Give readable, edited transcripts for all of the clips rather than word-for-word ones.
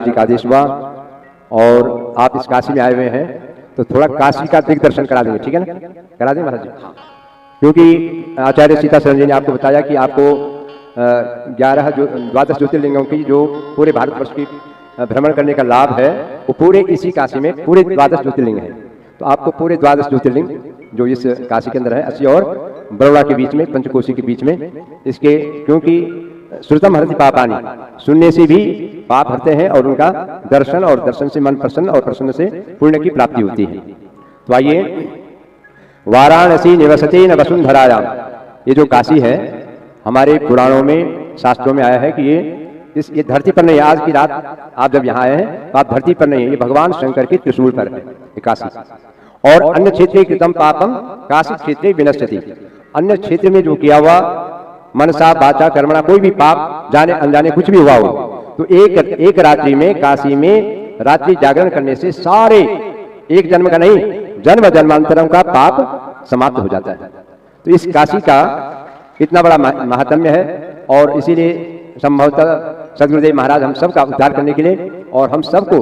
जी का आदेश हुआ और आप इस काशी में आए हुए हैं तो थोड़ा काशी का दिग्दर्शन करा देंगे, ठीक है ना? करा दें महाराज जी। क्योंकि आचार्य सीता शरण जी ने आपको बताया कि आपको 12 ज्योतिर्लिंगों की जो पूरे भारतवर्ष की भ्रमण करने का लाभ है वो पूरे इसी काशी में पूरे 12 ज्योतिर्लिंग है। तो आपको पूरे 12 ज्योतिर्लिंग जो इस काशी के अंदर है, अस्सी और बड़ौदा के बीच में, पंचकोशी के बीच में, इसके क्योंकि श्रुतम हरति पापानि, सुनने से भी पाप हरते हैं और उनका दर्शन, और दर्शन से मन प्रसन्न और प्रसन्न से पुण्य की प्राप्ति होती है। तो आइए, वाराणसी निवसते न वसुंधरायाम, ये जो काशी है हमारे पुराणों में शास्त्रों में आया है कि ये धरती पर नहीं है। आज की रात आप जब यहाँ आए हैं तो आप धरती पर नहीं है, ये भगवान शंकर के त्रिशूल पर है ये काशी। और अन्य क्षेत्रे कृतम पापम काशी क्षेत्रे विनश्यति, अन्य क्षेत्र में जो किया हुआ मनसा वाचा कर्मणा कोई भी पाप जाने अनजाने कुछ भी हुआ हो तो एक रात्रि में काशी में रात्रि जागरण करने से सारे, एक जन्म का नहीं, जन्म जन्मांतरों का पाप समाप्त हो जाता है। तो इस काशी का इतना बड़ा महात्म्य है और इसीलिए संभवतः सदगुरुदेव महाराज हम सब का उद्धार करने के लिए और हम सबको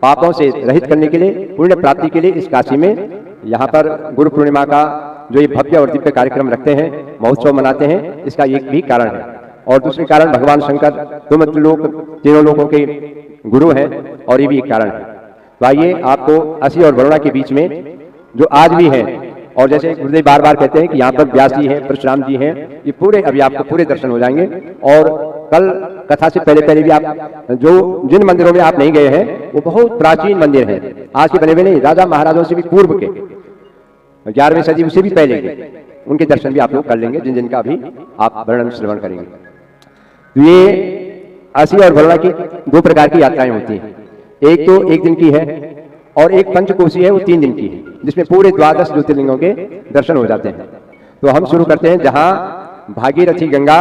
पापों से रहित करने के लिए, पुण्य प्राप्ति के लिए इस काशी में यहाँ पर गुरु पूर्णिमा का जो ये भव्य और दिव्य कार्यक्रम रखते हैं, महोत्सव मनाते हैं, इसका एक भी कारण है। और दूसरे कारण भगवान शंकर तीनों लोगों के गुरु हैं और ये भी एक कारण है। तो आइए, आपको अस्सी और बड़ौदा के बीच में जो आज भी है, और जैसे गुरुदेव बार बार कहते हैं कि यहाँ पर व्यास जी हैं, परशुराम जी हैं, ये पूरे अभी आपको पूरे दर्शन हो जाएंगे। और कल कथा से पहले भी आप जिन मंदिरों में आप नहीं गए हैं वो बहुत प्राचीन मंदिर हैं, आज के बने हुए नहीं, राजा महाराजों से भी पूर्व के, 11वीं सदी उससे भी पहले के, उनके दर्शन भी आप लोग कर लेंगे जिनका भी आप वर्णन श्रवण करेंगे। तो ये अस्सी और बड़ौदा की दो प्रकार की यात्राएं होती हैं, एक तो एक दिन की है और एक पंचकोशी है, वो 3 दिन की है, जिसमें पूरे 12 ज्योतिर्लिंगों के दर्शन हो जाते हैं। तो हम शुरू करते हैं जहां भागीरथी गंगा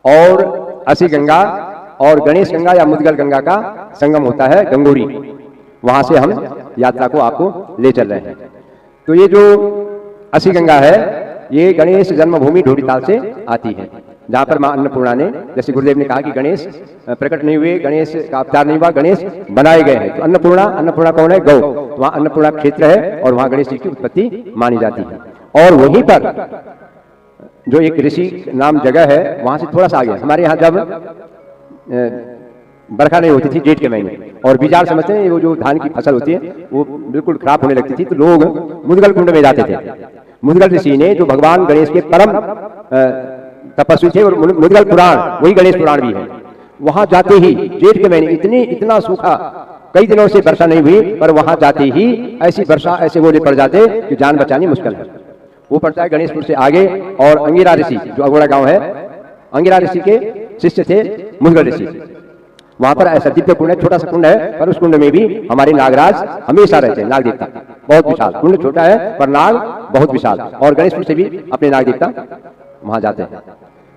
और अस्सी गंगा और गणेश गंगा या मुद्गल गंगा का संगम होता है, गंगोरी, वहां से हम यात्रा को आपको ले चल रहे हैं। तो ये जो अस्सी गंगा है ये गणेश जन्मभूमि ढोरीताल से आती है, जहां पर मां अन्नपूर्णा ने, जैसे गुरुदेव ने कहा कि गणेश प्रकट नहीं हुए, गणेश का अवतार नहीं हुआ, गणेश बनाए गए हैं। तो अन्नपूर्णा कौन है? गौ। तो वहां अन्नपूर्णा क्षेत्र है और वहां गणेश जी की उत्पत्ति मानी जाती है। और वहीं पर जो एक ऋषि नाम जगह है, वहां से थोड़ा सा आगे, हमारे यहाँ जब बरखा नहीं होती थी जेठ के महीने और बीजार समझते हैं, वो जो धान की फसल होती है वो बिल्कुल खराब होने लगती थी, तो लोग मुद्गल कुंड में जाते थे। मुद्गल ऋषि ने, जो भगवान गणेश के परम तपस्वी थे, और मुद्गल पुराण वही गणेश पुराण भी है, वहां जाते ही जेठ के महीने इतना सूखा, कई दिनों से वर्षा नहीं हुई, पर वहां जाते ही ऐसी वर्षा, ऐसे ओले पड़ जाते कि जान बचानी मुश्किल है। वो पड़ता है गणेशपुर से आगे, और अंगिरा ऋषि जो अगोड़ा गांव है, अंगिरा ऋषि के शिष्य थे मुद्गल ऋषि। वहां पर ऐसा दिव्य कुंड है, छोटा सा कुंड है, पर उस कुंड में भी हमारे नागराज हमेशा रहते हैं, नाग देवता बहुत विशाल, कुंड छोटा है पर नाग बहुत विशाल, और गणेशपुर से भी अपने नाग देवता वहां जाते हैं।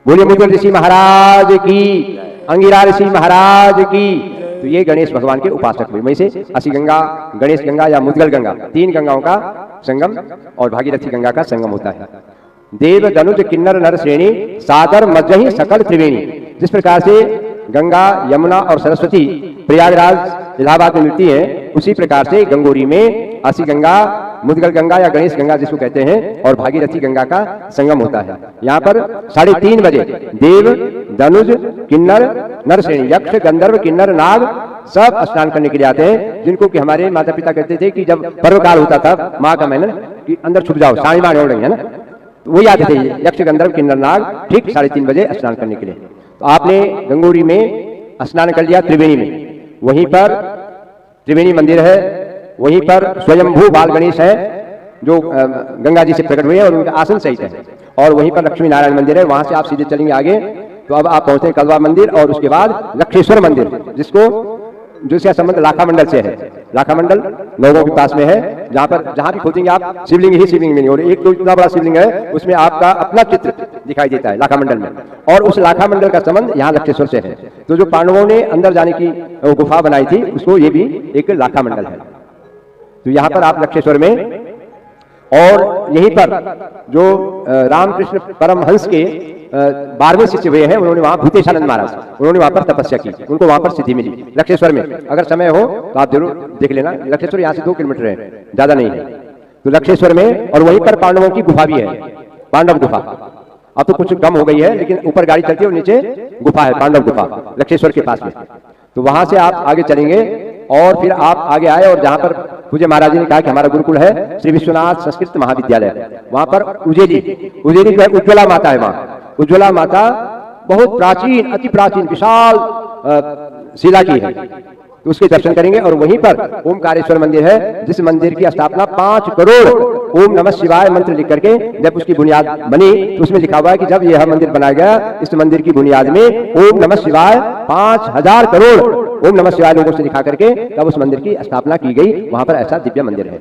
बोलिए मुद्गल ऋषि महाराज की, अंगिरा ऋषि महाराज की। तो ये गणेश भगवान के उपासक हुए। वहीं से अस्सी गंगा, गणेश गंगा या मुद्गल गंगा, 3 गंगाओं का संगम और भागीरथी गंगा का संगम होता है। देव दनुज किन्नर नर श्रेणी सागर मज्जहि सकल त्रिवेणी, जिस प्रकार से गंगा, यमुना और सरस्वती प्रयागराज इलाहाबाद में मिलती है, उसी प्रकार से गंगोरी में अस्सी गंगा, मुद्गल गंगा या गणेश गंगा जिसको कहते हैं, और भागीरथी गंगा का संगम होता है। यहाँ पर 3:30 बजे देव दनुज किन्नर नर श्रेणी, यक्ष गंधर्व किन्नर नाग सब स्नान करने के लिए आते हैं, जिनको कि हमारे माता पिता कहते थे कि जब पर्वकाल होता था, माँ का महीना, कि अंदर छुप जाओ, साड़ी मार रही है ना, तो वही आते थे यक्ष गंधर्व किन्नर नाग, ठीक 3:30 बजे स्नान करने के लिए। तो आपने गंगोरी में स्नान कर लिया, त्रिवेणी में, वहीं पर त्रिवेणी मंदिर है, वहीं पर स्वयंभू बाल गणेश है जो गंगा जी से प्रकट हुए हैं और उनका आसन सहित है, और वहीं पर लक्ष्मी नारायण मंदिर है। वहां से आप सीधे चलेंगे आगे तो अब आप पहुंचते हैं कलवा मंदिर, और उसके बाद लक्षेश्वर मंदिर, जिसका संबंध लाखा मंडल से है। लाखा मंडल लोगों के पास में है, जहां भी खोजेंगे आप शिवलिंग ही शिवलिंग में नहीं, और एक तो इतना बड़ा शिवलिंग है उसमें आपका अपना चित्र दिखाई देता है लाखा मंडल में, और उस लाखा मंडल का संबंध यहाँ लक्षेश्वर से है। तो जो पांडवों ने अंदर जाने की गुफा बनाई थी, उसको ये भी एक लाखा मंडल है। तो यहाँ पर आप लक्षेश्वर में, और यहीं पर जो रामकृष्ण परमहंस के 12वें शिष्य हुए हैं, उन्होंने वहां भूतेशानंद महाराज, उन्होंने वहां पर तपस्या की, उनको वहां पर सिद्धि मिली लक्षेश्वर में। अगर समय हो तो आप जरूर देख लेना। लक्षेश्वर यहाँ से 2 किलोमीटर है, ज्यादा नहीं है। तो लक्षेश्वर में, और वहीं पर पांडवों की गुफा भी है, पांडव गुफा। अब तो कुछ कम हो गई है, लेकिन ऊपर गाड़ी चलती है और नीचे गुफा है, पांडव गुफा लक्षेश्वर के पास में। तो वहां से आप आगे चलेंगे और फिर आप आगे आए, और जहां पर पूज्य महाराज जी ने कहा कि हमारा गुरुकुल है श्री विश्वनाथ संस्कृत महाविद्यालय, वहां पर उजेली जो है उज्ज्वला माता है। वहां उज्ज्वला माता बहुत प्राचीन, अति प्राचीन विशाल शिला की है, तो उसके दर्शन करेंगे। और वहीं पर ओमकारेश्वर मंदिर है, जिस मंदिर की स्थापना 5 करोड़ ओम नमः शिवाय मंत्र लिख करके जब उसकी बुनियाद बनी, तो उसमें लिखा हुआ है कि जब यह मंदिर बनाया गया, इस मंदिर की बुनियाद में ओम नमः शिवाय 5000 करोड़ ओम नमः शिवाय लोगों से लिखा करके तब उस मंदिर की स्थापना की गई। वहां पर ऐसा दिव्य मंदिर है।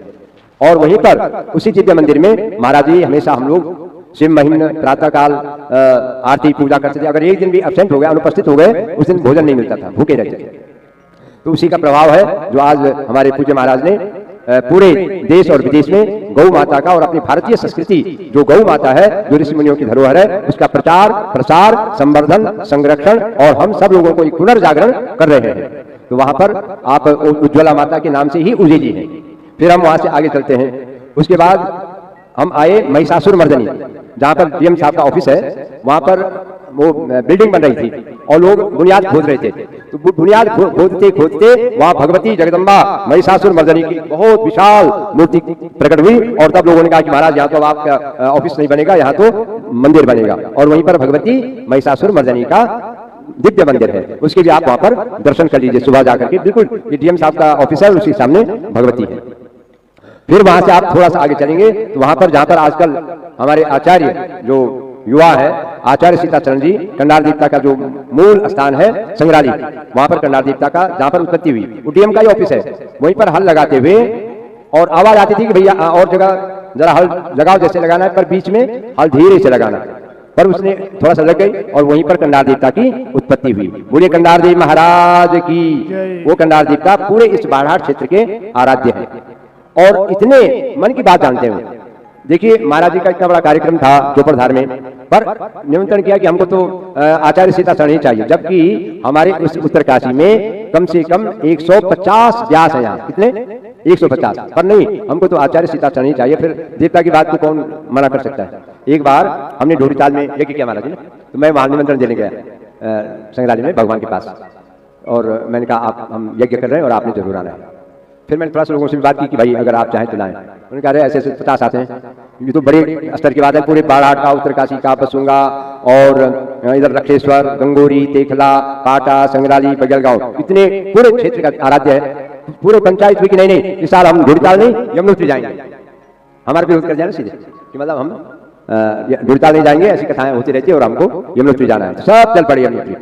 और वहीं पर उसी दिव्य मंदिर में महाराज जी हमेशा हम लोग शिव महीन प्रातः काल आरती पूजा करते थे। अगर एक दिन भी एब्सेंट हो गया, अनुपस्थित हो गए, उस दिन भोजन नहीं मिलता था, भूखे रहते थे। तो उसी का प्रभाव है जो आज हमारे पूज्य महाराज ने पूरे देश और विदेश में गौ माता का और अपनी भारतीय संस्कृति जो गौ माता है, जो ऋषि मुनियों की धरोहर है, उसका प्रचार प्रसार संवर्धन संरक्षण और हम सब लोगों को एक पुनर्जागरण कर रहे हैं। तो वहां पर आप उज्ज्वला माता के नाम से ही उजेली है। फिर हम वहां से आगे चलते हैं। उसके बाद हम आए महिषासुर मर्दनी, जहां पर डीएम साहब का ऑफिस है। वहां पर वो बिल्डिंग बन रही थी और लोग बुनियाद खोद रहे थे। तो बुनियाद खोदते खोदते वहां भगवती जगदम्बा महिषासुर मर्दनी की बहुत विशाल मूर्ति प्रकट हुई। और तब लोगों ने कहा कि महाराज यहाँ तो आपका ऑफिस नहीं बनेगा, यहाँ तो मंदिर बनेगा। और वहीं पर भगवती महिषासुर मर्दनी का दिव्य मंदिर है, उसके लिए आप वहां पर दर्शन कर लीजिए सुबह जाकर के। बिल्कुल डीएम साहब का ऑफिस है, उसके सामने भगवती है। फिर वहां से आप थोड़ा सा आगे चलेंगे तो वहां पर जहां पर आजकल हमारे आचार्य जो युवा है आचार्य सीताचरण जी, कंडार देवता का जो मूल स्थान है संग्राली, वहां पर कंडार देवता का जहां पर उत्पत्ति हुई, वो डीएम का ही ऑफिस है। वहीं पर हल लगाते हुए और आवाज आती थी कि भैया और जगह जरा हल लगाओ, जैसे लगाना है, पर बीच में हल धीरे से लगाना। पर उसने थोड़ा सा लग गई और वहीं पर कंडार देवता की उत्पत्ति हुई। बोलिए कंडार देव महाराज की। वो कंडार देवता पूरे इस बाढ़ाट क्षेत्र के आराध्य है और इतने मन की बात जानते हैं। देखिए महाराज जी का इतना बड़ा कार्यक्रम था चोपड़धार में, पर निमंत्रण किया कि हमको तो आचार्य सीताचरण ही चाहिए, जबकि हमारे उस उत्तरकाशी में कम से कम 150 व्यास है। यहाँ कितने? 150। पर नहीं, हमको तो आचार्य सीताचरण ही चाहिए। फिर देवता की बात को कौन मना कर सकता है। एक बार हमने ढोरीताल में यज्ञ किया महाराज जी ने, तो मैं वहां निमंत्रण देने गया संग्राली में भगवान के पास, और मैंने कहा आप हम यज्ञ कर रहे हैं और आपने जरूर आना है। फिर मैंने थोड़ा सा लोगों से भी बात की कि भाई अगर आप चाहें तो लाएं। उन्होंने कहा ऐसे ऐसे 50 आते हैं, ये तो बड़े स्तर की बात है। पूरे बाराट का, उत्तरकाशी का, बसुंगा और इधर रक्षेश्वर, गंगोरी, तेखला, पाटा, संग्राली, बगलगांव, इतने पूरे क्षेत्र का आराध्य है। पूरे पंचायत हुई कि नहीं इस साल हम ढोरीताल नहीं यमुनोत्री जाएंगे। हमारा विरोध कर जाए सीधे कि मतलब हम ढोरीताल नहीं जाएंगे, ऐसी कथाएं होती रहती है और हमको यमुनोत्री जाना है। सब चल पड़े यमुनोत्री।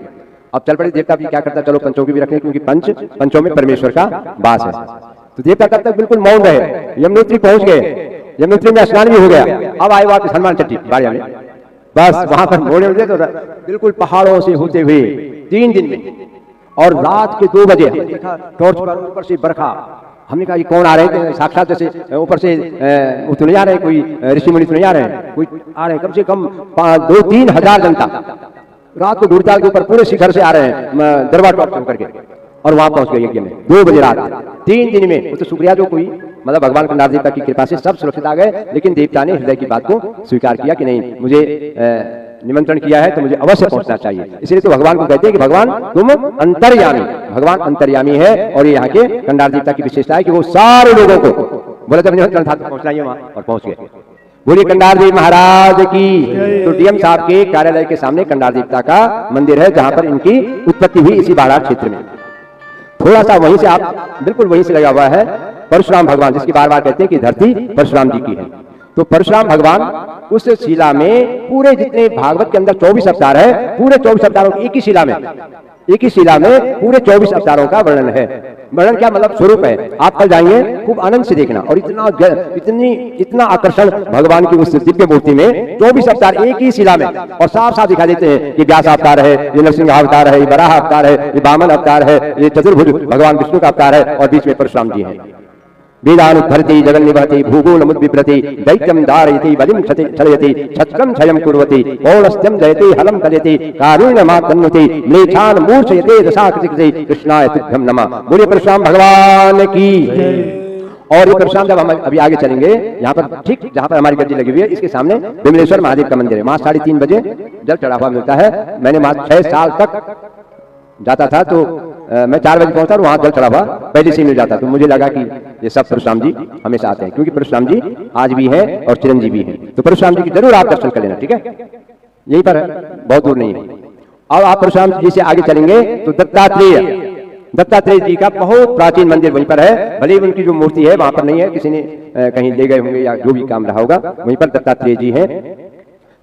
अब चल पड़े। देवता भी क्या करता, चलो पंचों की भी रखने, क्योंकि पंचों में परमेश्वर का वास है। तो देवता तब तक बिल्कुल मौन रहे। यमुनोत्री पहुंच गए, यमुनोत्री में स्नान भी हो गया। अब आए वापस हनुमान चट्टी बाड़िया में, बस वहां पर मोड़े उठे तो बिल्कुल पहाड़ों से होते हुए 3 दिन में, और रात के 2 बजे देखा टॉर्च पर ऊपर से बरखा। हमने कहा ये कौन आ रहे थे, साक्षात जैसे ऊपर से तो नहीं आ रहे, कोई ऋषि मुनि तो नहीं आ रहे हैं, कोई आ रहे हैं। कम से कम 2-3 हजार जनता रात को ढोरीताल के ऊपर पूरे शिखर से आ रहे हैं दरबार टॉप करके, और वहां पहुंच गए यज्ञ में 2 बजे रात। 3 दिन में तो शुक्रिया जो कोई मतलब भगवान कंडार देवता की कृपा से सब सुरक्षित आ गए। लेकिन देवता ने हृदय की बात को स्वीकार किया कि नहीं, मुझे निमंत्रण किया है तो मुझे अवश्य पहुंचना चाहिए। इसलिए तो भगवान को कहते हैं कि भगवान तुम अंतर्यामी, भगवान अंतर्यामी है। और ये यहाँ के कंडार देवता की विशेषता है कि वो सारे लोगों को बोले जब निमंत्रण था तो पहुंचना ही वहां, और पहुंच गए। बोलिए कंडार देव महाराज की। तो डीएम साहब के कार्यालय के सामने कंडार देवता का मंदिर है, जहां पर इनकी उत्पत्ति हुई, इसी बाराट क्षेत्र में। थोड़ा सा वहीं से आप बिल्कुल वहीं से लगा हुआ है परशुराम भगवान, जिसकी बार बार कहते हैं कि धरती परशुराम जी की है। तो परशुराम भगवान उस शिला में पूरे जितने भागवत के अंदर 24 अवतार है, पूरे 24 अवतारों एक ही शिला में पूरे 24 अवतारों का वर्णन है। वर्णन क्या मतलब स्वरूप है, आप कल जाएंगे खूब आनंद से देखना। और इतना आकर्षण भगवान की उस दिव्य मूर्ति में 24 अवतार एक ही शिला में, और साफ साफ दिखा देते हैं कि व्यास अवतार है, ये नरसिंह अवतार है, ये वराह अवतार है, ये वामन अवतार है, ये चतुर्भुज भगवान विष्णु का अवतार है, और बीच में परशुराम जी है। वेदानुद्धरति जगन्निवहति भूगोलमुद्बिभ्रति दैत्यं धारयति बलिं छलयति छत्रं क्षयं कुर्वति पौलस्त्यं जयति हलं कलयति कारुण्यमाप्तन्नुति म्लेच्छान् मूर्छयते दशाकृति कृष्णाय तुभ्यं नमः। बोलिए परशुराम भगवान की। और ये परशुराम जब हम अभी आगे चलेंगे, यहाँ पर ठीक जहाँ पर हमारी गद्दी लगी हुई है इसके सामने विमलेश्वर महादेव का मंदिर है। वहाँ 3:30 बजे जल चढ़ा हुआ मिलता है। मैंने वहाँ 6 साल तक जाता था, तो मैं 4 बजे पहुंचा और वहां जल चढ़ा हुआ पहले से मिल जाता। तो मुझे लगा कि ये सब परशुराम जी हमेशा आते हैं, क्योंकि परशुराम जी आज भी है और चिरंजीवी है। तो परशुराम जी की जरूर आप दर्शन कर लेना, ठीक है, यहीं पर है, बहुत दूर नहीं है। अब आप परशुराम जी से आगे चलेंगे तो दत्तात्रेय जी का बहुत प्राचीन मंदिर वहीं पर है। भले ही उनकी जो मूर्ति है वहां पर नहीं है, किसी ने कहीं ले गए होंगे या जो भी काम रहा होगा, वहीं पर दत्तात्रेय जी हैं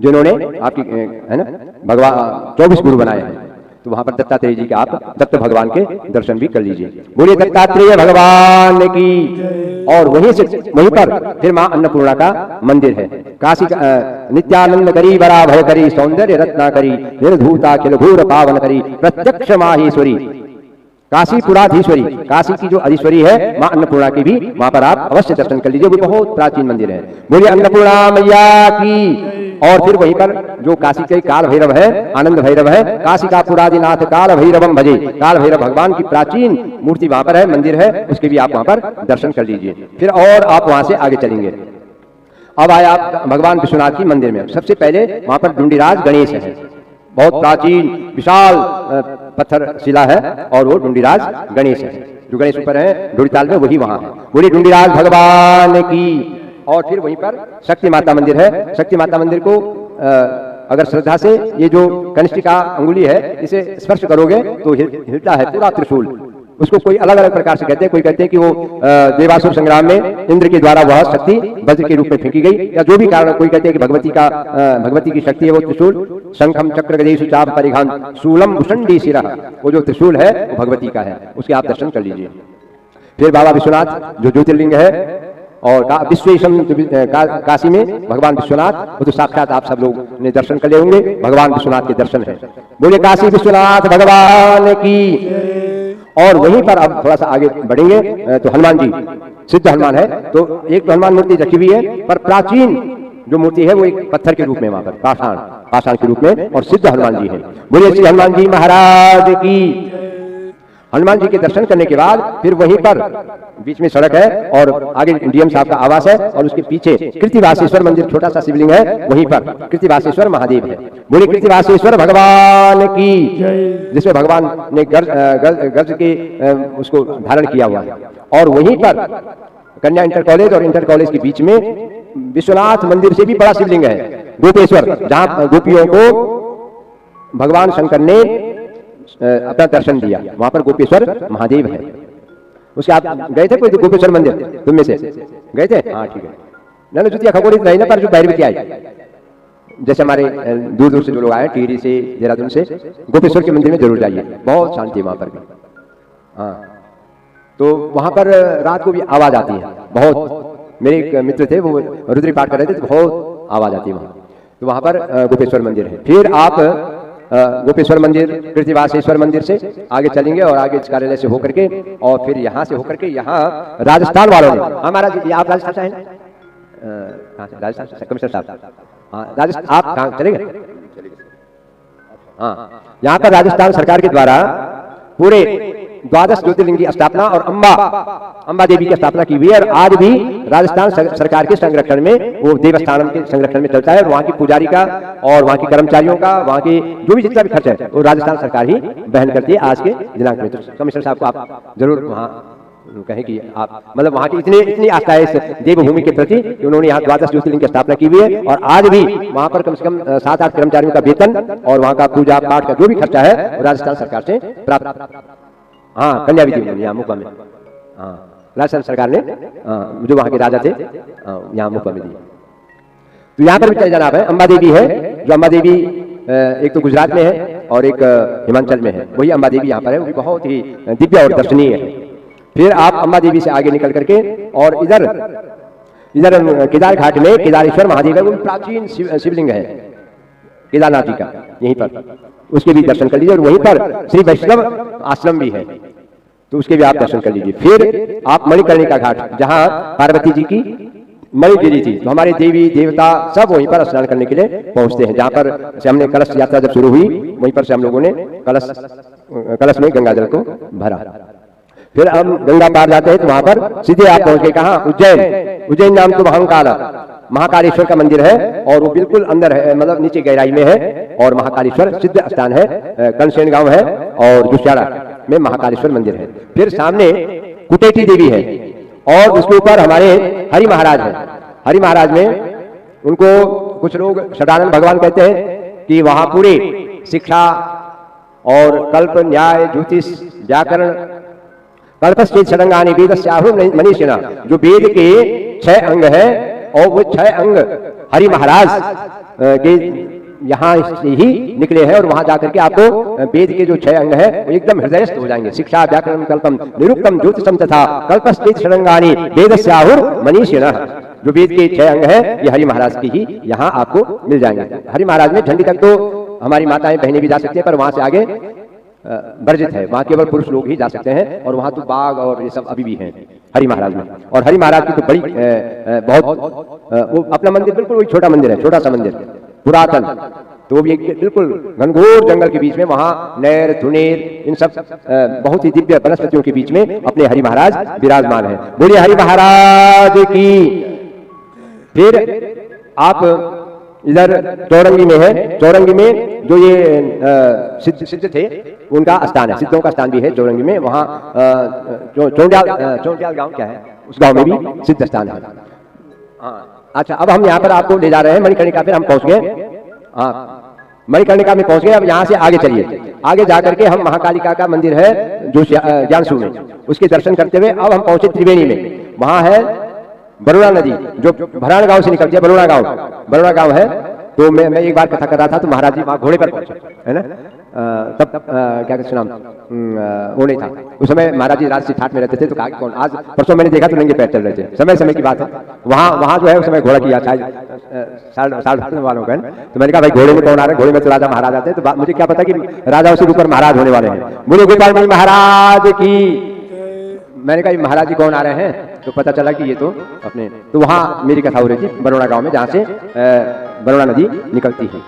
जिन्होंने आपकी है ना भगवान 24 गुरु बनाए हैं। तो वहां पर दत्तात्रेय जी के आप दत्त भगवान के दर्शन भी कर लीजिए। बोलिए दत्तात्रेय भगवान की। और वहीं पर फिर मां अन्नपूर्णा का मंदिर है। काशी का नित्यानंद करी बरा भय करी सौंदर्य रत्ना करी निर्धूता खिल घूर पावन करी प्रत्यक्ष माहेश्वरी काशीपुराधीश्वरी। काशी की जो अधीश्वरी है मां अन्नपूर्णा की भी वहां पर आप अवश्य दर्शन कर लीजिए, वो बहुत प्राचीन मंदिर है। बोलिए अन्नपूर्णा मैया की। और फिर वहीं पर जो काशी के काल भैरव है, आनंद भैरव है, काशी का पुरादिनाथ काल भैरवम भजे। काल भैरव भगवान की प्राचीन मूर्ति वहां पर है, मंदिर है, उसके भी आप वहां पर दर्शन कर लीजिए। फिर और आप वहां से आगे चलेंगे। अब आए आप भगवान विश्वनाथ की मंदिर में। सबसे पहले वहां पर डुंडीराज गणेश है, बहुत प्राचीन विशाल पत्थर शिला है और वो डुंडीराज गणेश है। जो गणेश ऊपर है डोरीताल में, वही वहां है। बोलिए डुंडीराज भगवान की। और फिर वहीं पर शक्ति माता मंदिर है। शक्ति माता मंदिर को अगर श्रद्धा से ये जो कनिष्ठिका अंगुली है इसे स्पर्श करोगे तो हिलता है पूरा त्रिशूल। उसको कोई अलग अलग प्रकार से कहते हैं। कोई कहते हैं कि वो देवासुर संग्राम में इंद्र के द्वारा वह शक्ति वज्र के रूप में फेंकी गई, या जो भी कारण, कोई कहते हैं कि भगवती की शक्ति है वो त्रिशूल। शंखम चक्र गदेशु चाप परिघान शूलम भुषंडी शिरा, वो जो त्रिशूल है वो भगवती का है, उसके आप दर्शन कर लीजिए। फिर बाबा विश्वनाथ जो ज्योतिर्लिंग है, और विश्वेशम काशी में भगवान विश्वनाथ, वो तो साक्षात आप सब लोग ने दर्शन कर ले होंगे, भगवान विश्वनाथ के दर्शन है। बोले काशी विश्वनाथ भगवान की। और वहीं पर अब थोड़ा सा आगे बढ़ेंगे तो हनुमान जी, सिद्ध हनुमान है। तो एक तो हनुमान मूर्ति रखी हुई है, पर प्राचीन जो मूर्ति है वो एक पत्थर के रूप में, वहां पर पाषाण के रूप में, और सिद्ध हनुमान जी है। बोलिए श्री हनुमान जी महाराज की। हनुमान जी के दर्शन करने के बाद फिर वहीं पर बीच में सड़क है और आगे डीएम साहब का आवास है, और उसके पीछे कृतिवासेश्वर मंदिर, छोटा सा शिवलिंग है, वहीं पर कृतिवासेश्वर महादेव है। बोले कृतिवासेश्वर भगवान की, जिसमें भगवान ने गर्ज के उसको धारण किया हुआ है। और वहीं पर कन्या इंटर कॉलेज और इंटर कॉलेज के बीच में विश्वनाथ मंदिर से भी बड़ा शिवलिंग है, गोपेश्वर, जहां गोपियों को भगवान शंकर ने अपना दर्शन दिया। वहां पर गोपेश्वर महादेव है। उसके आप गए थे कोई गोपेश्वर मंदिर? तुम में से गए थे? हाँ ठीक है। ना जुतिया खगोली नहीं ना, पर जो बाहर भी आए, जैसे हमारे दूर दूर से जो लोग आए, टिहरी से, देहरादून से, गोपेश्वर के मंदिर में जरूर जाइए, बहुत शांति है वहां पर भी। हाँ, तो वहां पर रात को भी आवाज आती है बहुत। मेरे एक मित्र थे, वो रुद्री पाठ कर रहे थे, तो बहुत आवाज आती है वहां। तो वहां पर गोपेश्वर मंदिर है। फिर आप गोपेश्वर मंदिर, कृतिवासेश्वर मंदिर से आगे चलेंगे और आगे इस कार्यालय से होकर के, और फिर यहाँ से होकर के यहाँ राजस्थान वालों ने, हमारा आप राजस्थान से हैं? कहाँ से? राजस्थान से कमिश्नर साहब। हाँ, राजस्थान आप कहाँ चलेंगे? हाँ, यहाँ पर राजस्थान सरकार के द्वारा पूरे 12 ज्योतिर्लिंग की स्थापना और अंबा देवी की स्थापना की हुई है। और आज भी राजस्थान सरकार के संरक्षण में, वो देवस्थानम के संरक्षण में चलता है। और वहाँ की पुजारी का और वहाँ के कर्मचारियों का, वहाँ के जो भी जितना भी खर्च है वो राजस्थान सरकार ही वहन करती है आज के दिनांक में। तो कमिश्नर साहब को आप जरूर वहाँ कहें कि आप, मतलब वहाँ की इतनी आस्था है इस देवभूमि के प्रति कि उन्होंने यहाँ 12 ज्योतिर्लिंग की स्थापना की हुई है। और आज भी वहाँ पर कम से कम 7-8 कर्मचारियों का वेतन और वहाँ का पूजा पाठ का जो भी खर्चा है वो राजस्थान सरकार से प्राप्त। हाँ, कन्या विधि में यहाँ मुक्का में, हाँ, राजस्थान सरकार ने जो वहाँ के राजा थे यहाँ मुक्का में दी। तो यहाँ पर भी चले जाना है। अंबा देवी है, जो अंबा देवी एक तो गुजरात में है और एक हिमाचल में है, वही अंबा देवी यहाँ पर है, वो भी बहुत ही दिव्य और दर्शनीय है। फिर आप अंबा देवी से आगे निकल करके और इधर केदार घाट में केदारेश्वर महादेव है, वो प्राचीन शिवलिंग है केदारनाथ जी का, यहीं पर उसके भी दर्शन कर लीजिए। और वहीं पर श्री वैष्णव आश्रम भी है। तो उसके भी आप दर्शन कर लीजिए। फिर आप मणिकर्णिका घाट, जहाँ पार्वती जी की मणि गिरी थी, तो हमारे देवी देवता सब वहीं पर स्नान करने के लिए पहुंचते हैं। जहाँ पर से हमने कलश यात्रा जब शुरू हुई, वहीं पर से हम लोगों ने कलश में गंगा जल को भरा। फिर हम गंगा पार जाते हैं तो वहां पर सीधे आप पहुंच गए कहाँ? उज्जैन। उज्जैन नाम तो महाकालेश्वर का मंदिर है, और वो बिल्कुल अंदर है, मतलब नीचे गहराई में है। और महाकालेश्वर सिद्ध स्थान है, कर्णसेन गांव है, और दुश्यारा में महाकालेश्वर मंदिर है। फिर सामने कुटेटी देवी है, और उसके ऊपर हमारे हरि महाराज हैं। हरि महाराज में उनको कुछ लोग सदानंद भगवान कहते हैं कि वहां पूरे शिक्षा और कल्प, न्याय, ज्योतिष, व्याकरण, कल्पश्चेत षडंगानि वेदस्याहुर मनीषिणः, जो वेद के 6 अंग है, और वो 6 अंग हरि महाराज के यहाँ से ही निकले हैं। और वहां जाकर के आपको वेद के जो 6 अंग है वो एकदम हृदयस्थ हो जाएंगे। शिक्षा, व्याकरण, कल्पम, निरुक्तम, ज्योतिषम तथा कल्पश्चेत षडंगानि वेदस्याहुर मनीषिणः, जो वेद के 6 अंग है ये हरि महाराज की ही यहाँ आपको मिल जाएंगे। हरि महाराज में झंडी तक तो हमारी माताएं बहनें भी जा सकती हैं, पर वहां से आगे वर्जित है, वहां केवल पुरुष लोग ही जा सकते हैं। और वहां तो बाघ और ये सब अभी भी हैं हरि महाराज में। और हरि महाराज की तो बड़ी बहुत वो अपना मंदिर बिल्कुल वही छोटा मंदिर है, छोटा सा मंदिर पुरातन, तो भी बिल्कुल घनघोर जंगल के बीच में, वहां नहर, धुनेर, इन सब बहुत ही दिव्य वनस्पतियों के बीच में अपने हरि महाराज विराजमान है। बोलिए हरि महाराज की। फिर आप इधर चौरंगी में है, चौरंगी में जो ये सिद्ध थे उनका स्थान है, सिद्धों का स्थान भी है चौरंगी में। वहाँ चौंडियाल गांव क्या है, उस गांव में भी सिद्ध स्थान है। अच्छा, अब हम यहाँ पर आपको ले जा रहे हैं मणिकर्णिका। फिर हम पहुंच गए, हाँ मणिकर्णिका में पहुंच गए। अब यहाँ से आगे चलिए, आगे जाकर के हम महाकालिका का मंदिर है जो ज्ञानसू में, उसके दर्शन करते हुए अब हम पहुंचे त्रिवेणी में। वहां है बरुणा नदी, जो भरान गांव से निकलती है। बरुणा गांव है। तो मैं एक बार कथा कर रहा था, तो महाराज जी वहां घोड़े पर पहुंचे, है ना। तब क्या कहते नाम वो नहीं था उस समय। महाराज जी राज से ठाट में रहते थे, तो कहा कौन, आज परसों मैंने देखा तो नंगे पैर चल रहे थे, समय की बात है। वहां जो है उस समय घोड़ा किया, शायद साल वालों का। तो मैंने कहा भाई घोड़े में कौन आ रहा है? घोड़े में तो राजा महाराज आते हैं। तो मुझे क्या पता कि राजाओं से ऊपर महाराज होने वाले हैं। बोलो गोपाल महाराज की। मैंने कहा महाराज जी कौन आ रहे हैं? तो पता चला कि ये तो अपने, तो वहां मेरी कथा हो रही थी बरुणा गांव में, जहां से बरुणा नदी निकलती है।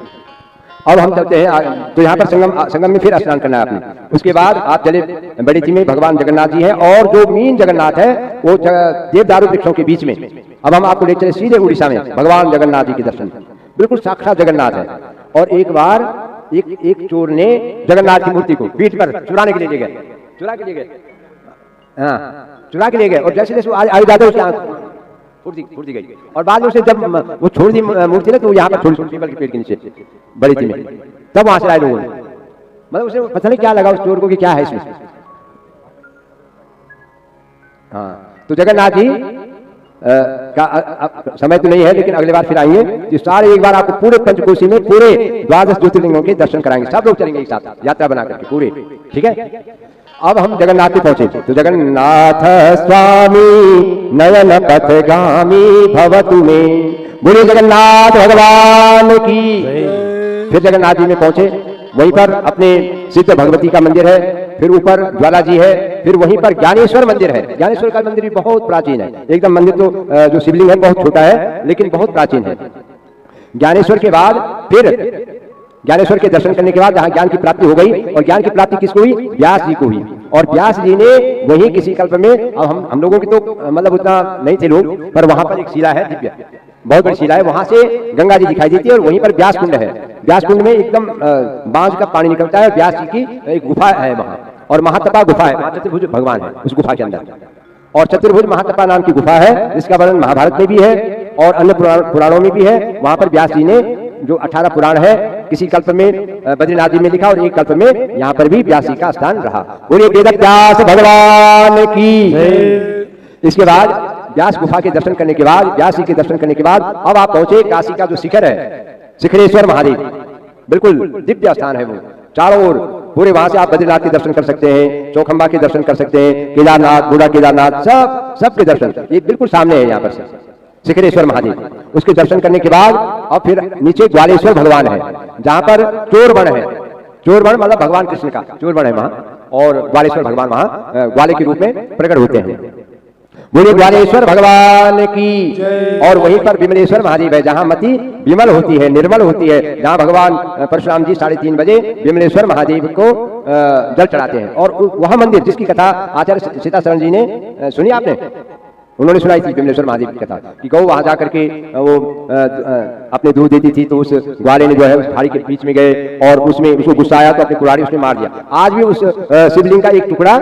अब हम चलते हैं, तो यहाँ पर संगम में फिर स्नान करना है आपने। उसके बाद आप चले बड़ीची में, भगवान जगन्नाथ जी हैं, और जो मीन जगन्नाथ है वो देवदारू वृक्षों के बीच में। अब हम आपको ले चले सीधे उड़ीसा में, भगवान जगन्नाथ जी के दर्शन, बिल्कुल साक्षात जगन्नाथ है। और एक बार एक चोर ने जगन्नाथ की मूर्ति को पीठ पर चुरा के ले गए, चुरा के ले गए। और जैसे जैसे आगे जाते उसकी आंख फूट दी गई। और बाद में उसे जब वो छोड़ दी मूर्ति ने, तो यहाँ पर छोटी पीपल के पेड़ के नीचे बड़ी थी में, तब वहां से आए लोगों ने, मतलब उसे पता नहीं क्या लगा उस चोर को कि क्या है इसमें। हाँ, तो जगन्नाथ जी का समय तो नहीं है, लेकिन अगले बार फिर आएंगे, तो सारे एक बार आपको पूरे पंचकोशी में पूरे 12 ज्योतिर्लिंगों के दर्शन कराएंगे। सब लोग चलेंगे एक साथ यात्रा बना करके पूरे, ठीक है। अब हम जगन्नाथ पे पहुंचे, तो जगन्नाथ स्वामी नयन पथगामी भवतु में। बोलिए जगन्नाथ भगवान की। फिर जगन्नाथ जी में पहुंचे, वहीं पर अपने सिद्ध भगवती का मंदिर है, फिर ऊपर ज्वाला जी है, फिर वहीं पर ज्ञानेश्वर मंदिर है। ज्ञानेश्वर का मंदिर भी बहुत प्राचीन है, एकदम मंदिर तो जो शिवलिंग है बहुत छोटा है, लेकिन बहुत प्राचीन है। ज्ञानेश्वर के बाद फिर ज्ञानेश्वर के दर्शन करने के बाद जहां ज्ञान की प्राप्ति हो गई, और ज्ञान की प्राप्ति किसको हुई? व्यास जी को हुई। और व्यास जी ने वही किसी कल्प में, अब हम लोगों की तो मतलब उतना नहीं थे लोग, पर वहां पर एक शिला है दिव्य, बहुत बड़ी शिला है, वहां से गंगा जी दिखाई देती है। और वहीं पर व्यास कुंड है, व्यास कुंड में एकदम बांझ का पानी निकलता है। व्यास जी की एक गुफा है वहां, और महातपा गुफा है, वहां चतुर्भुज भगवान है उस गुफा के अंदर। और चतुर्भुज महातपा नाम की गुफा है, जिसका वर्णन महाभारत में भी है और अन्य पुराणों में भी है। वहां पर व्यास जी ने जो 18 पुराण है, किसी कल्प में बद्रीनाथ जी में लिखा, और एक कल्प में यहाँ पर भी व्यास जी का स्थान रहा। बोलिए वेदव्यास भगवान की। इसके बाद व्यास गुफा के दर्शन करने के बाद, व्यास जी के दर्शन करने के बाद अब आप पहुंचे काशी का जो शिखर है, शिखरेश्वर महादेव, बिल्कुल दिव्य स्थान है वो, चारों ओर पूरे। वहां से आप बद्रीनाथ के दर्शन कर सकते हैं, चौखंबा के दर्शन कर सकते हैं, केदारनाथ, बूढ़ा केदारनाथ, सब के दर्शन ये बिल्कुल सामने है यहाँ पर से शिखरेश्वर महादेव। उसके दर्शन करने के बाद अब फिर नीचे ग्वालेश्वर भगवान है, जहां पर चोरबन है। चोरबन मतलब भगवान कृष्ण का चोरबन है वहां। और ग्वालेश्वर भगवान वहां ग्वाले के रूप में प्रकट होते हैं। बोले ग्वालेश्वर भगवान की। और वहीं पर विमलेश्वर महादेव है, जहां मति विमल होती है, निर्मल होती है, जहां भगवान परशुराम जी 3:30 बजे विमलेश्वर महादेव को जल चढ़ाते हैं। और वह मंदिर जिसकी कथा आचार्य सीताशरण जी ने सुनी, आपने, उन्होंने सुनाई थी विमलेश्वर महादेव की कथा कि गौ वहां जाकर के वो अपने दूध देती थी, तो उस ग्वाले ने जो है उस खाड़ी के बीच में गए और उसमें उसको गुस्सा आया तो अपनी कुल्हाड़ी उसने मार दिया। आज भी उस शिवलिंग का एक टुकड़ा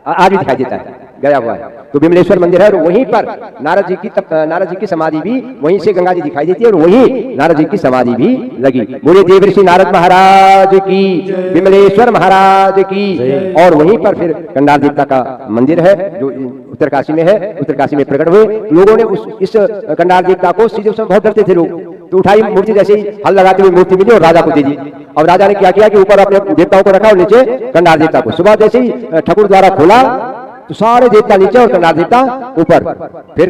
आज भी दिखाई देता है, गया हुआ है। तो विमलेश्वर मंदिर है और वहीं पर नारद जी की समाधि भी वहीं से गंगा जी दिखाई देती है और वहीं नारद जी की समाधि भी लगी। बोले देवर्षि नारद महाराज की, विमलेश्वर महाराज की। और वहीं पर फिर कंडार देवता का मंदिर है जो उत्तरकाशी में है। उत्तरकाशी में प्रकट हुए लोगों ने इस कंडार देवता को सीधे उसमें बहुत डरते थे लोग, तो उठाई मूर्ति, जैसे ही हल लगाते हुए मूर्ति मिली और राजा को दे दी। और राजा ने क्या किया कि ऊपर अपने देवताओं को रखा और नीचे कंडार देवता को। सुबह जैसे ही ठाकुर द्वारा खोला तो सारे देवता नीचे और कंडार देवता ऊपर। फिर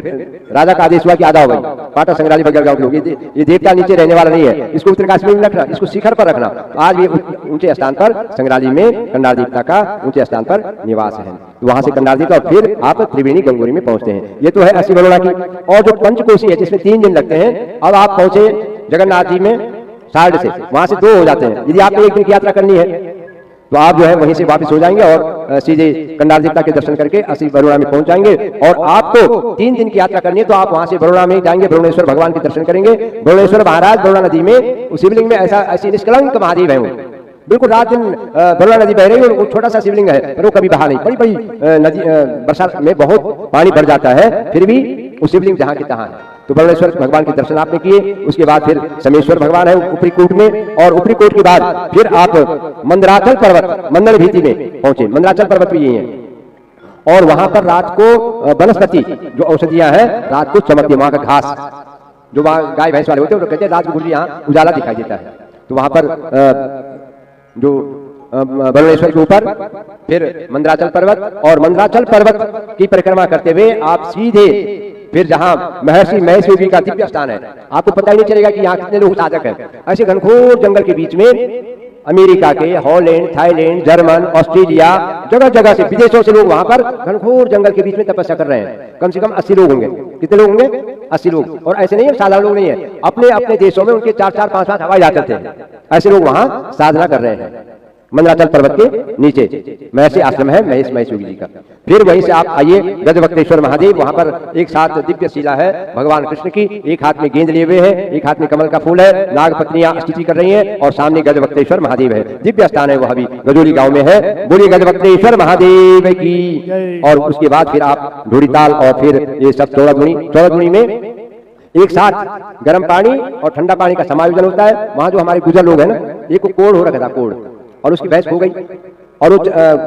राजा का आदेश हुआ कि आधा हो गई, पाटा संग्राली बगल गांव के लोग, ये देवता नीचे रहने वाला नहीं है, इसको उत्तरकाशी में रखना, इसको शिखर पर रखना। आज भी ऊंचे स्थान पर संग्राली में कंडार देवता का ऊंचे स्थान पर निवास है। तो वहां से कंडार देवता और फिर आप त्रिवेणी गंगोरी में पहुंचते हैं। ये तो है अस्सी बरोड़ा की। और जो पंचकोशी है जिसमें 3 दिन लगते हैं, अब आप पहुंचे जगन्नाथ जी में साइड से, वहां से 2 हो जाते हैं। यदि आपको 1 दिन की यात्रा करनी है तो आप जो है वहीं से वापस हो जाएंगे और सीधे कंडार देवता के दर्शन करके अस्सी बरोड़ा में पहुंच जाएंगे। और आपको 3 दिन की यात्रा करनी है तो आप वहां से बरोड़ा में जाएंगे, बरुणेश्वर भगवान के दर्शन करेंगे। बरुणेश्वर महाराज बरोड़ा नदी में उस शिवलिंग में ऐसी निष्कलंक महादेव है, वो बिल्कुल रात दिन बरोड़ा नदी बह रही है। वो छोटा सा शिवलिंग है पर वो कभी बहा नहीं, बड़ी बड़ी नदी बरसात में बहुत पानी भर जाता है, फिर भी वो शिवलिंग जहां के तहां है। तो बरुणेश्वर भगवान के दर्शन आपने किए। उसके बाद फिर समेश्वर भगवान है ऊपरी कोट में, और ऊपरी कोट के बाद फिर आप मंदराचल पर्वत मंदर भीति में पहुंचे। मंदराचल पर्वत भी यही है और वहां पर रात को वनस्पति जो औषधियां हैं रात को चमकती, वहां का घास जो वहां गाय भैंस वाले होते हैं वो कहते हैं रात को गुरु यहाँ उजाला दिखाई देता है। तो वहां पर जो बरुणेश्वर के ऊपर फिर मंदराचल पर्वत, और मंदराचल पर्वत की परिक्रमा करते हुए आप सीधे फिर जहां महर्षि महेश योगी का दिव्य स्थान है, आपको पता ही नहीं चलेगा कि यहाँ कितने लोग साधक हैं। ऐसे घनघोर जंगल के बीच में अमेरिका के, हॉलैंड, थाईलैंड, जर्मन, ऑस्ट्रेलिया, जगह जगह से विदेशों से लोग वहां पर घनघोर जंगल के बीच में तपस्या कर रहे हैं। कम से कम 80 लोग होंगे। कितने लोग होंगे? 80 लोग। और ऐसे नहीं है साधारण लोग नहीं है, अपने अपने देशों में उनके 4-4, 5-5 हवाई जहाज थे। ऐसे लोग वहां साधना कर रहे हैं मंदराचल पर्वत के नीचे। महर्षि आश्रम है महेश योगी जी का। फिर वहीं से आप आइए गजवक्तेश्वर महादेव, वहां पर एक साथ दिव्य शिला है भगवान कृष्ण की, एक हाथ में गेंद लिए हुए है, एक हाथ में कमल का फूल है, नाग पत्नियां स्तुति कर रही हैं और सामने गजवक्तेश्वर महादेव है। दिव्य स्थान है, वह भी गजोली गांव में है। बोलिए गजवक्तेश्वर महादेव की। और उसके बाद फिर आप ढूढ़ीताल और फिर ये सब चौड़ाधुनी में एक साथ गर्म पानी और ठंडा पानी का समायोजन होता है। वहां जो हमारे गुजर लोग हैं ना, एक को कोढ़ हो रखा था, कोढ़, और उसकी भैंस खो गई और वो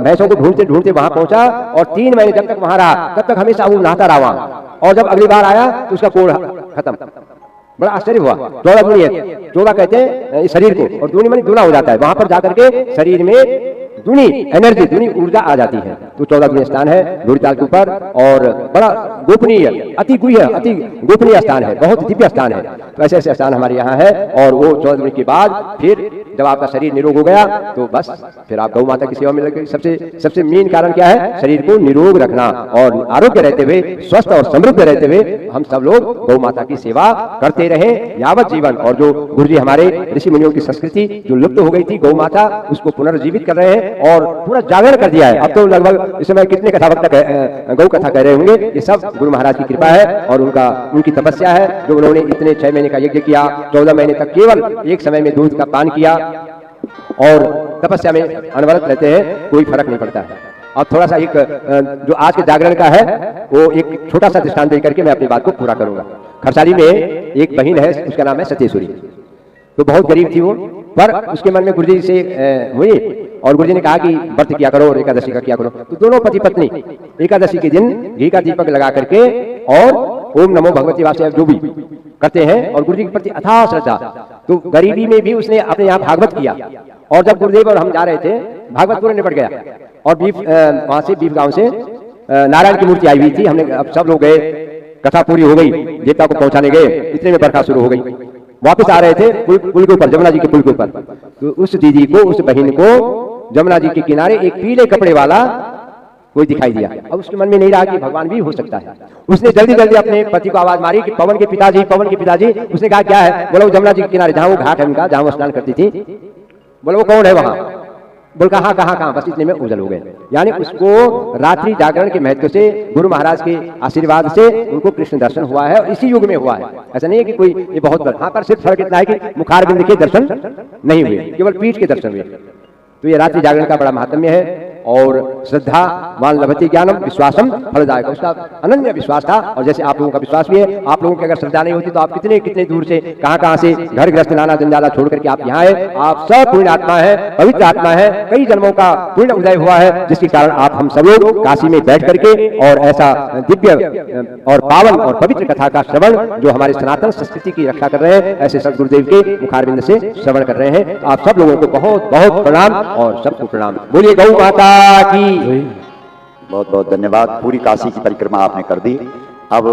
भैंसों को ढूंढते ढूंढते वहां पहुंचा और 3 महीने जब तक वहां रहा तब तक हमेशा वो नहाता रहा वहां। और जब अगली बार आया तो उसका कोढ़ खत्म। बड़ा आश्चर्य हुआ। चौड़ाधुनी है, चौड़ा कहते हैं शरीर को, और दूनी मानी दूना हो जाता है। वहां पर जाकर के शरीर में दूनी एनर्जी, दूनी ऊर्जा आ जाती है। तो 14 स्थान है ढूढ़ीताल के ऊपर और बड़ा गोपनीय, अति गुह्य, अति गोपनीय स्थान है, बहुत दिव्य स्थान है। तो ऐसे ऐसे स्थान हमारे यहाँ है। और वो 14 के बाद फिर जब आपका शरीर निरोग हो गया तो बस फिर आप गौ माता की सेवा में लगे। सबसे मेन कारण क्या है? शरीर को निरोग रखना और आरोग्य रहते हुए, स्वस्थ और समृद्ध रहते हुए हम सब लोग गौ माता की सेवा करते रहे यावत जीवन। और जो गुरु जी हमारे ऋषि मुनियों की संस्कृति जो लुप्त हो गई थी गौ माता, उसको पुनर्जीवित कर रहे हैं और पूरा जागरण कर दिया है। अब तो लगभग इस समय कितने कथा वक्ता गौ कथा कह रहे होंगे। ये सब गुरु महाराज की कृपा है और उनकी तपस्या है जो उन्होंने इतने 6 महीने का यज्ञ किया, 14 महीने तक केवल एक समय में दूध का पान किया और तपस्या में अनवरत रहते हैं, कोई फर्क नहीं पड़ता है। अब थोड़ा सा एक जो आज के जागरण का है वो एक छोटा सा दृष्टांत देकर के मैं अपनी बात को पूरा करूंगा। खरसाली में एक बहन है, उसका नाम है सत्येश्वरी। तो बहुत गरीब थी वो, पर उसके मन में गुरुजी से हुई और गुरुजी ने कहा कि व्रत किया करो और एकादशी का किया करो। तो दोनों पति पत्नी एकादशी के दिन घी का दीपक लगा करके और ओम नमो भगवती वासुदेव जो भी करते हैं और गुरुजी के प्रति अथाह श्रद्धा। तो गरीबी में भी उसने अपने यहाँ भागवत किया। और जब गुरुदेव और हम जा रहे थे, भागवत पूरा निपट गया और वहां से बीफ गांव से नारायण की मूर्ति आई हुई थी। हमने अब सब लोग गए, कथा पूरी हो गई, देवता को पहुंचाने गए, इतने में बरखा शुरू हो गई। वापस आ रहे थे पुल के ऊपर, जमुना जी के पुल के ऊपर, तो उस दीदी को, उस बहन को जमुना जी के किनारे एक पीले कपड़े वाला कोई दिखाई दिया। अब उसके मन में नहीं रहा कि भगवान भी हो सकता है। उसने जल्दी जल्दी अपने पति को आवाज मारी कि पवन के पिताजी, पवन के पिताजी। उसने कहा क्या है? बोला वो जमुना जी के किनारे जहां वो घाट है उनका, जहां वो स्नान करती थी। बोला वो कौन है वहां? बोल कहा कहाँ, बस इतने में ओझल हो गए। यानी उसको रात्रि जागरण के महत्व से, गुरु महाराज के आशीर्वाद से उनको कृष्ण दर्शन हुआ है और इसी युग में हुआ है। ऐसा नहीं है कि कोई ये बहुत बड़ा, हाँ, पर सिर्फ फर्क इतना है कि मुखारबिंद के दर्शन नहीं हुए, केवल पीठ के दर्शन हुए। तो ये रात्रि जागरण का बड़ा महात्म्य है। और श्रद्धा मान लभते ज्ञानम विश्वासम फलदायक, उसका अनन्य विश्वास था। और जैसे आप लोगों का विश्वास भी है, आप लोगों की अगर श्रद्धा नहीं होती तो आप कितने कितने दूर से, कहां से घर गृहस्थ नाना जंजाला छोड़ करके आप यहाँ आए। आप सब पुण्य आत्मा है, पवित्र आत्मा है, कई जन्मों का पुण्य उदय हुआ है, जिसके कारण आप हम सब लोग काशी में बैठ करके और ऐसा दिव्य और पावन और पवित्र कथा का श्रवण, जो हमारे सनातन संस्कृति की रक्षा कर रहे हैं, ऐसे सदगुरुदेव के मुखारबिंद से श्रवण कर रहे हैं। आप सब लोगों को बहुत बहुत प्रणाम और सबको प्रणाम। बोलिए गौ माता की। बहुत बहुत धन्यवाद। पूरी काशी की परिक्रमा आपने कर दी। अब